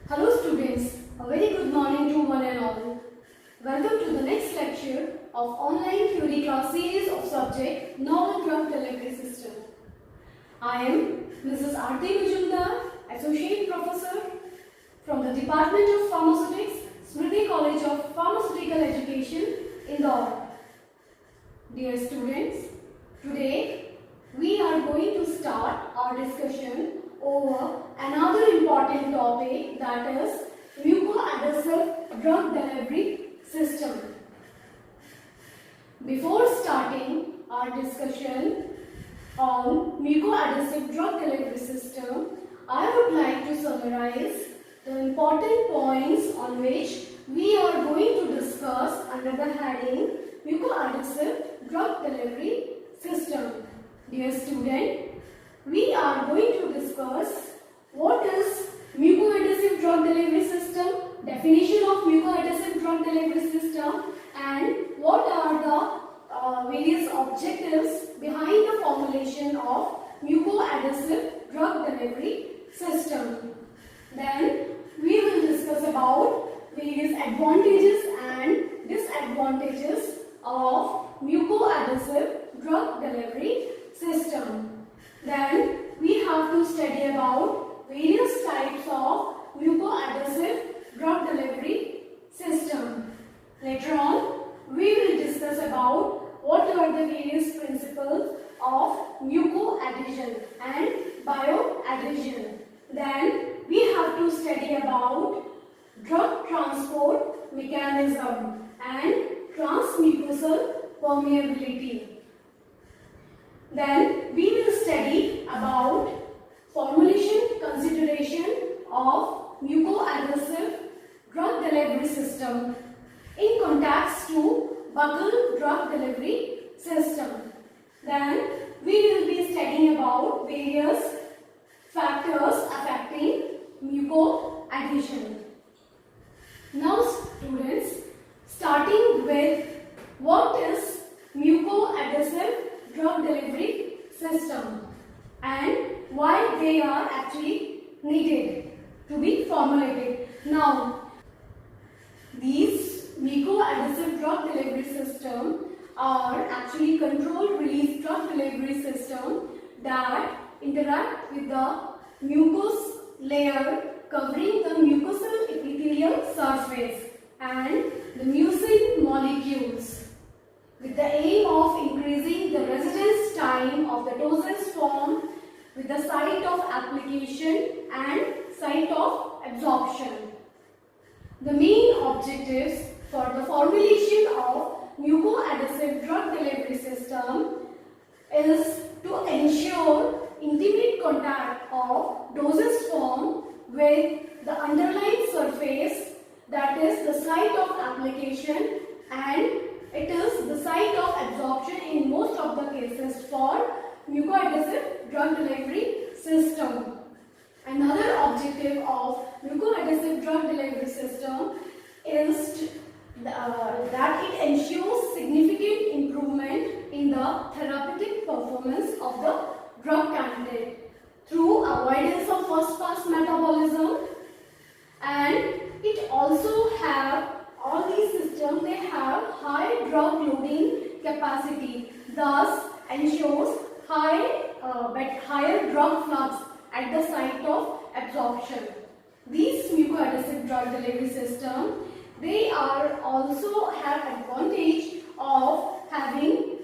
Hello students, a very good morning to one and all. Welcome to the next lecture of online theory class series of subject Novel Drug Delivery System. I am Mrs. Aarti Majumdar, Associate Professor from the Department of Pharmaceutics, Smriti College of Pharmaceutical Education, Indore. Dear students, today we are going to start our discussion over another important topic, that is mucoadhesive drug delivery system. Before starting our discussion on mucoadhesive drug delivery system, I would like to summarize the important points on which we are going to discuss under the heading mucoadhesive drug delivery system. Dear student, we are going to discuss what is mucoadhesive drug delivery system, definition of mucoadhesive drug delivery system, and what are the various objectives behind the formulation of mucoadhesive drug delivery system. Then we will discuss about various advantages and disadvantages of mucoadhesive drug delivery system. Then we have to study about various types of mucoadhesive drug delivery system. Later on, we will discuss about what are the various principles of mucoadhesion and bioadhesion. Then we have to study about drug transport mechanism and transmucosal permeability. Then we will study about formulation consideration of mucoadhesive drug delivery system in context to buccal drug delivery system. Then we will be studying about various factors affecting mucoadhesion. Now students, starting with what is mucoadhesive drug delivery system and why they are actually needed to be formulated. Now, these mucoadhesive drug delivery system are actually controlled release drug delivery system that interact with the mucous layer covering the mucosal epithelial surface and the mucin molecules, with the aim of increasing the residence time of the dosage form with the site of application and site of absorption. The main objectives for the formulation of mucoadhesive drug delivery system is to ensure intimate contact of dosage form with the underlying surface, that is the site of application, and it is the site of absorption in most of the cases for mucoadhesive drug delivery system. Another objective of mucoadhesive drug delivery system is that it ensures significant improvement in the therapeutic performance of the drug candidate through avoidance of first pass metabolism, and it also have all these systems, they have high drug loading capacity, thus ensures higher drug flux at the site of absorption. These mucoadhesive drug delivery system, they are also have advantage of having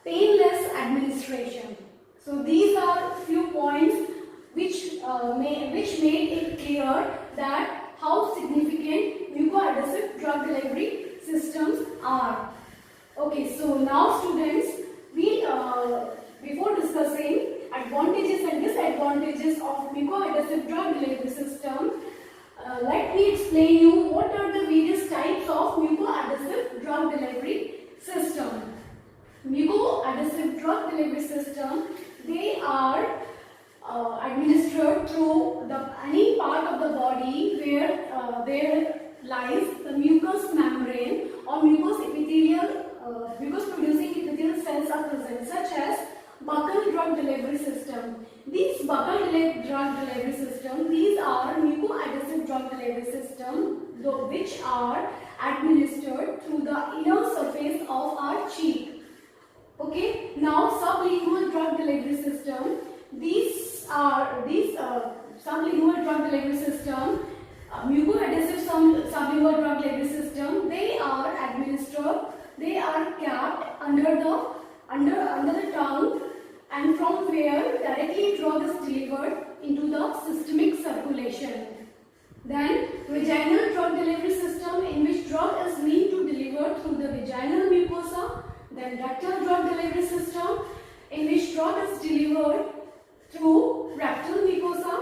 painless administration. So these are few points which made it clear that how significant mucoadhesive drug delivery systems are. Okay, so now students, we before discussing advantages and disadvantages of mucoadhesive drug delivery system, let me explain you what are the various types of mucoadhesive drug delivery system. Mucoadhesive drug delivery system, they are administered through any part of the body where there lies the mucous membrane or mucous producing epithelial cells are present, such as buccal drug delivery system. These buccal drug delivery system, these are mucoadhesive drug delivery are administered through the inner surface of our cheek. Okay, now sublingual drug delivery system. These sublingual drug delivery system, mucoadhesive sublingual drug delivery system, they are administered, they are kept under the tongue, and from where directly drug is delivered into the systemic circulation. Then vaginal drug delivery system, in which drug is meant to deliver through the vaginal mucosa. Then rectal drug delivery system, in which drug is delivered through rectal mucosa.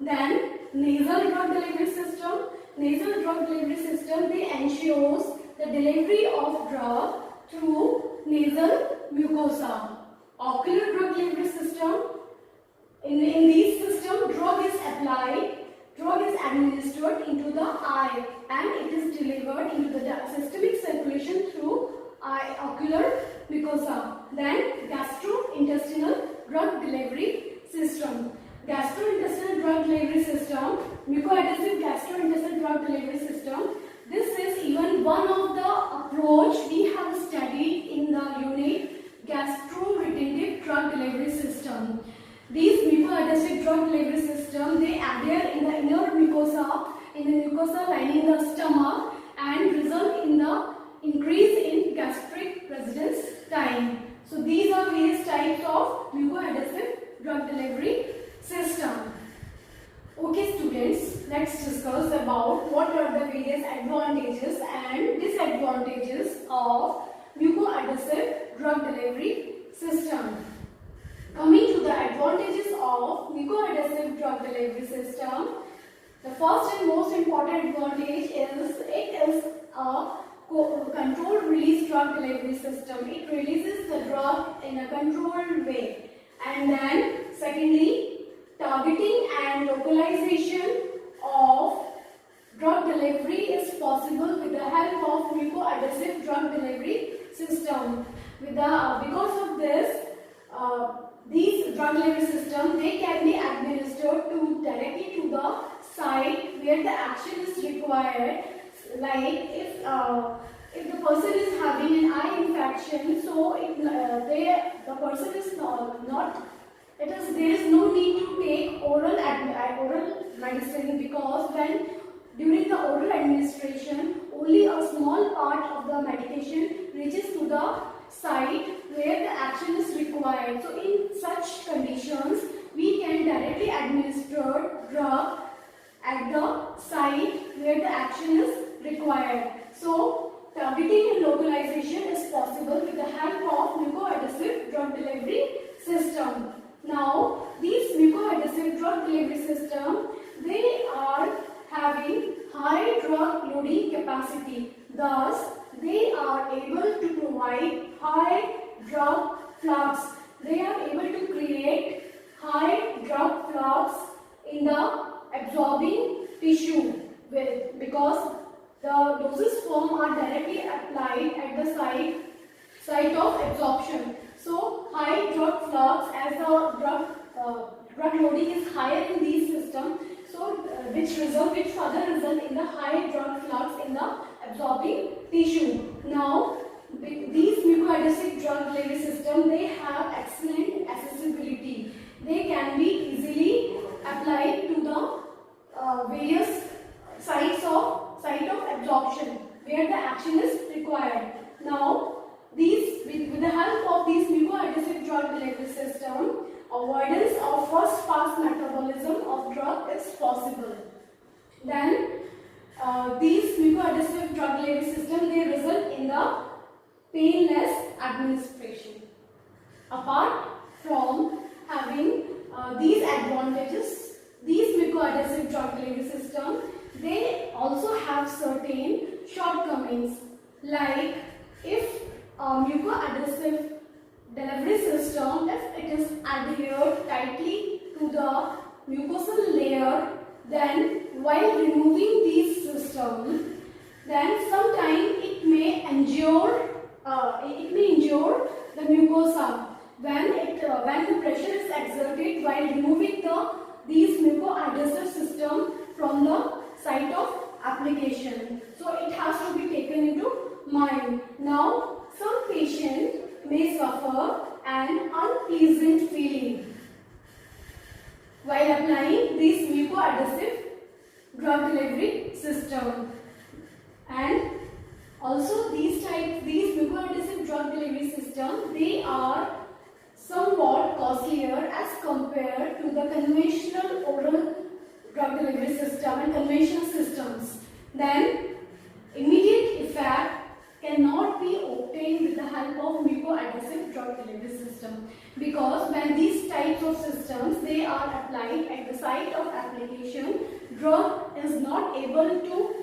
Then nasal drug delivery system. Nasal drug delivery system, they ensures the delivery of drug through nasal mucosa. Ocular drug delivery system, in this system drug is applied, drug is administered into the eye and it is delivered into the systemic circulation through ocular mucosa. Then gastrointestinal drug delivery system. Gastrointestinal drug delivery system, mucoadhesive gastrointestinal drug delivery system. This is even one of the approach we have studied in the unit gastroretentive drug delivery system. These mucoadhesive drug delivery system, they adhere in the inner mucosa, lining the stomach, and result in the increase in gastric residence time. So these are various types of mucoadhesive drug delivery system. Okay students, let's discuss about what are the various advantages and disadvantages of mucoadhesive drug delivery system. Coming to the advantages of mucoadhesive drug delivery system, the first and most important advantage is it is a controlled release drug delivery system. It releases the drug in a controlled way. And then secondly, targeting and localization of drug delivery is possible with the help of mucoadhesive drug delivery system. Because of this, these drug delivery system, they can be administered directly to the site where the action is required. Like if the person is having an eye infection, so the person is there is no need to take oral medicine, because during the oral administration only a small part of the medication reaches to the site where the action is required. So in such conditions, we can directly administer drug at the site where the action is required. So targeting and localization is possible with the help of mucoadhesive drug delivery system. Now these mucoadhesive drug delivery system, they are having high drug loading capacity. Thus, they are able to provide high drug flux. They are able to create high drug flux in the absorbing tissue because the doses form are directly applied at the site of absorption. So high drug flux, as the drug loading is higher in these systems, so which further result in the high drug flux in the absorbing tissue. Now these mucoadhesive drug delivery system, they have excellent accessibility. They can be easily applied to the various site of absorption where the action is required. Now with the help of these mucoadhesive drug delivery system, avoidance of first pass metabolism of drug is possible. Then these mucoadhesive drug delivery system, they result in the painless administration. Apart from having these advantages, these mucoadhesive drug delivery system, they also have certain shortcomings. Like if a mucoadhesive delivery system, if it is adhered tightly to the mucosal layer, then while removing these systems, then sometimes it may injure the mucosa when the pressure is exerted while removing these mucoadhesive system from the site of application. So it has drug delivery system. And also these mucoadhesive drug delivery system, they are somewhat costlier as compared to the conventional oral drug delivery system and conventional systems. Then immediate effect cannot be obtained with the help of mucoadhesive drug delivery system, because when these types of systems they are applied at the site of application, drug is not able to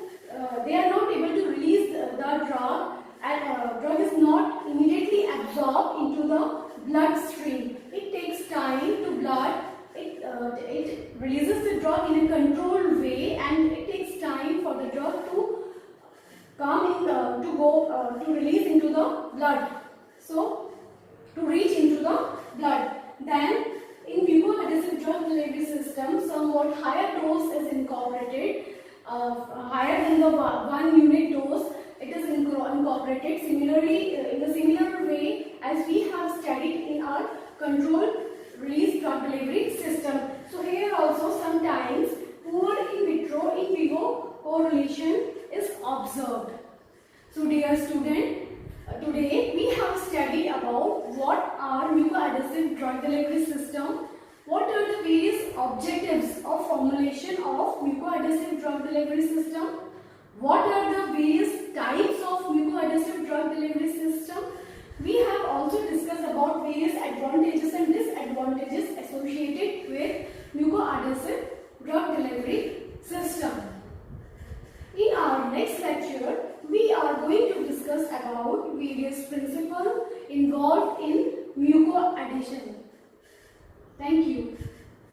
they are not able to release the drug, and drug is not immediately absorbed into the bloodstream. It takes time to blood. It releases the drug in a controlled way, and it takes time for the drug to come in, to release into the blood. So to reach into the blood. Then in mucoadhesive drug delivery system, somewhat higher dose is incorporated, higher than the 1 unit dose. It is incorporated similarly in a similar way as we have studied in our controlled release drug delivery system. So here also sometimes poor in vitro in vivo correlation is observed. So dear student, today we have studied about what are mucoadhesive drug delivery system, what are the various objectives of formulation of mucoadhesive drug delivery system, what are the various types of mucoadhesive drug delivery system. We have also discussed about various advantages and disadvantages associated with mucoadhesive drug delivery system. In our next lecture, we are going to discuss about various principles involved in mucoadhesion. Thank you.